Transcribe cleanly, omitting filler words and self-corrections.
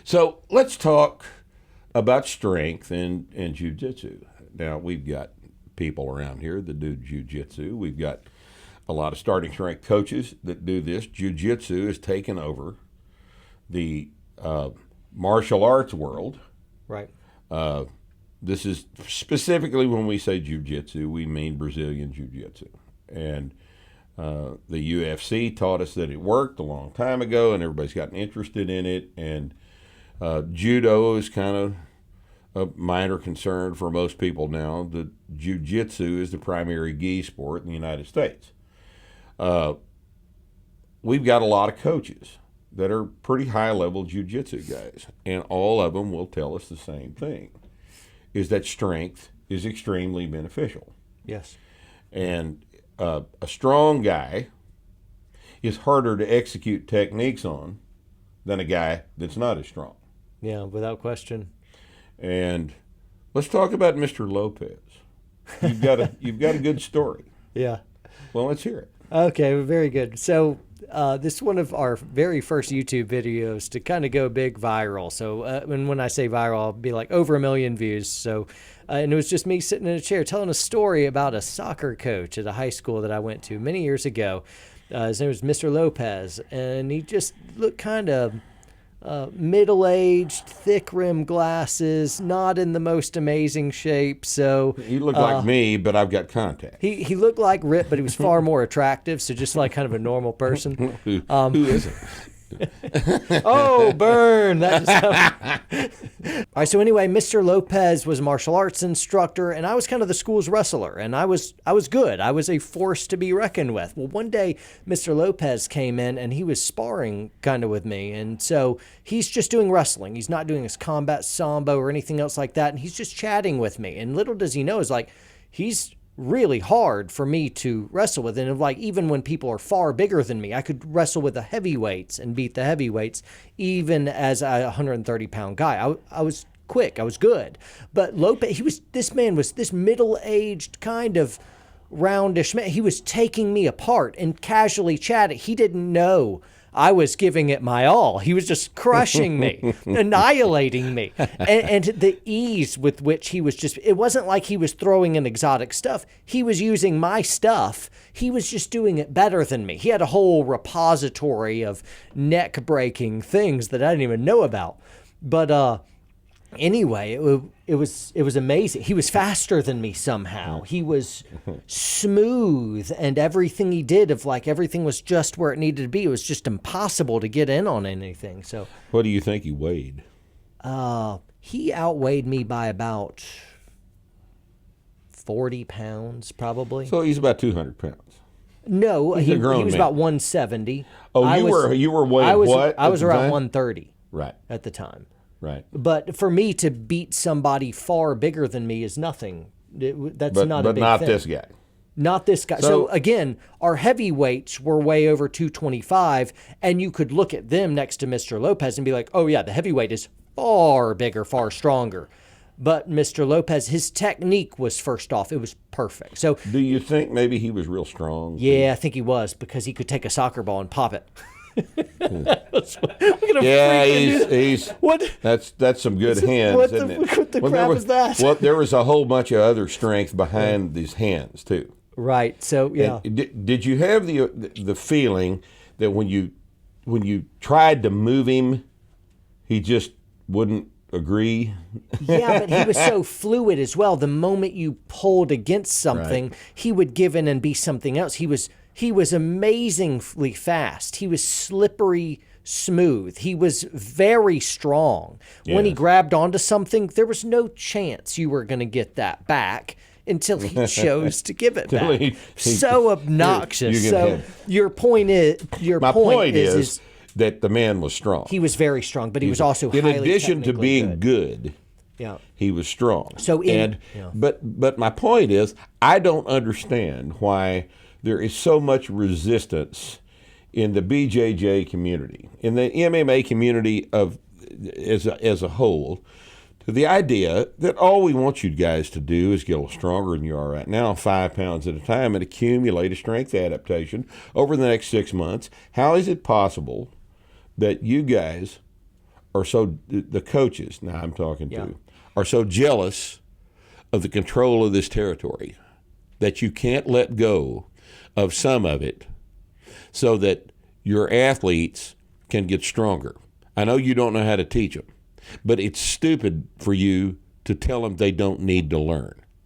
So let's talk about strength and Jiu Jitsu. Now, we've got people around here that do Jiu Jitsu. We've got a lot of starting strength coaches that do this. Jiu Jitsu has taken over the martial arts world. Right. This is specifically when we say Jiu Jitsu, we mean Brazilian Jiu Jitsu. And the UFC taught us that it worked a long time ago, and everybody's gotten interested in it. And judo is kind of a minor concern for most people now. The Jiu Jitsu is the primary gi sport in the United States. We've got a lot of coaches that are pretty high-level Jiu Jitsu guys, and all of them will tell us the same thing, is that strength is extremely beneficial. Yes. And a strong guy is harder to execute techniques on than a guy that's not as strong. Yeah, without question. And let's talk about Mr. Lopez. You've got a good story. Yeah. Well, let's hear it. Okay, very good. So this is one of our very first YouTube videos to kind of go big viral. So when I say viral, I'll be like over 1 million views. So and it was just me sitting in a chair telling a story about a soccer coach at a high school that I went to many years ago. His name was Mr. Lopez, and he just looked kind of middle-aged, thick-rimmed glasses, not in the most amazing shape. So he looked like me, but I've got contacts. He looked like Rip, but he was far more attractive. So just like kind of a normal person. Who isn't? Oh, burn! That just All right. So anyway, Mr. Lopez was a martial arts instructor, and I was kind of the school's wrestler, and I was good. I was a force to be reckoned with. Well, one day, Mr. Lopez came in, and he was sparring kind of with me, and so he's just doing wrestling. He's not doing his combat sambo or anything else like that, and he's just chatting with me. And little does he know, is like he's really hard for me to wrestle with. And like, even when people are far bigger than me, I could wrestle with the heavyweights and beat the heavyweights, even as a 130-pound guy. I was quick. I was good. But Lopez, this man was this middle-aged kind of roundish man. He was taking me apart and casually chatting. He didn't know I was giving it my all. He was just crushing me, annihilating me. And the ease with which he was just, it wasn't like he was throwing in exotic stuff. He was using my stuff. He was just doing it better than me. He had a whole repository of neck-breaking things that I didn't even know about. But anyway, it was amazing. He was faster than me somehow. He was smooth, and everything he did, everything was just where it needed to be. It was just impossible to get in on anything. So, what do you think he weighed? He outweighed me by about 40 pounds, probably. So he's about 200 pounds. No, he was man. about 170. Oh, you were weighing what? I was around 130 right at the time. Right. But for me to beat somebody far bigger than me is nothing. That's not a big thing. But not this guy. Not this guy. So again, our heavyweights were way over 225, and you could look at them next to Mr. Lopez and be like, oh yeah, the heavyweight is far bigger, far stronger. But Mr. Lopez, his technique was first off. It was perfect. So do you think maybe he was real strong? Yeah, I think he was, because he could take a soccer ball and pop it. Yeah, he's what? That's some good hands, isn't it? What the crap is that? Well, there was a whole bunch of other strength behind these hands too. Right. So yeah. Did you have the feeling that when you tried to move him, he just wouldn't agree? Yeah, but he was so fluid as well. The moment you pulled against something, right, he would give in and be something else. He was amazingly fast. He was slippery smooth. He was very strong. Yeah. When he grabbed onto something, there was no chance you were going to get that back until he chose to give it back. So obnoxious. So your point is, my point is that the man was strong. He was very strong, but he was also in highly addition to being good. Yeah, he was strong. So but my point is, I don't understand why there is so much resistance in the BJJ community, in the MMA community as a whole, to the idea that all we want you guys to do is get a little stronger than you are right now, 5 pounds at a time, and accumulate a strength adaptation over the next 6 months. How is it possible that you guys are so, the coaches, now I'm talking Yeah. to, are so jealous of the control of this territory that you can't let go of some of it so that your athletes can get stronger. I know you don't know how to teach them, but it's stupid for you to tell them they don't need to learn.